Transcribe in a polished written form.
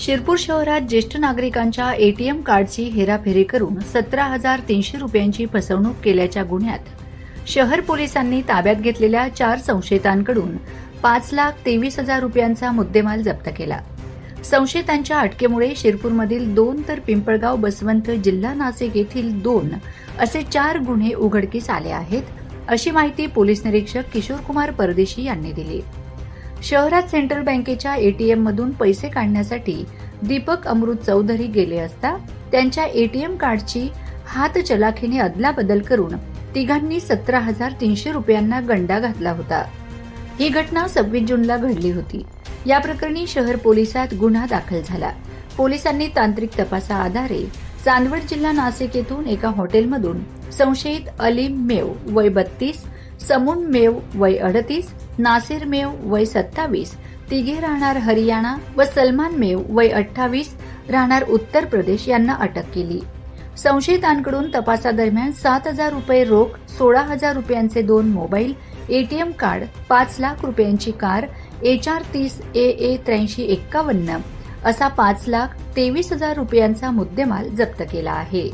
शिरपूर शहरात ज्येष्ठ नागरिकांच्या एटीएम कार्डची हेराफेरी करून 17,300 रुपयांची फसवणूक केल्याच्या गुन्ह्यात शहर पोलिसांनी ताब्यात घेतलेल्या 4 संशयितांकडून 5,23,000 रुपयांचा मुद्देमाल जप्त केला. संशयितांच्या अटकेमुळे शिरपूरमधील 2 तर पिंपळगाव, बसवंत, जिल्हा नाशिक येथील 2 असे 4 गुन्हे उघडकीस आले आहेत, अशी माहिती पोलीस निरीक्षक किशोरकुमार परदेशी यांनी दिली. शहरात सेंट्रल बँकेच्या एटीएममधून पैसे काढण्यासाठी दीपक अमृत चौधरी गेले असता त्यांच्या एटीएम कार्डची हातचलाखीने अदलाबदल करून तिघांनी 17,300 रुपयांना गंडा घातला होता. ही घटना 26 जूनला घडली होती. या प्रकरणी शहर पोलिसात गुन्हा दाखल झाला. पोलिसांनी तांत्रिक तपासाआधारे चांदवड, जिल्हा नाशिक येथून एका हॉटेलमधून संशयित अलीम मेव वय 32, समून मेव वय 38, नासिर मेव वय 27, तिघे राहणार हरियाणा व सलमान मेव वय 28 राहणार उत्तर प्रदेश यांना अटक केली. संशयितांकडून तपासादरम्यान 7,000 रुपये रोख, 16,000 रुपयांचे 2 मोबाईल, एटीएम कार्ड, 5 लाख रुपयांची कार, HR 30 AA 8351 असा 5,23,000 रुपयांचा मुद्देमाल जप्त केला आहे.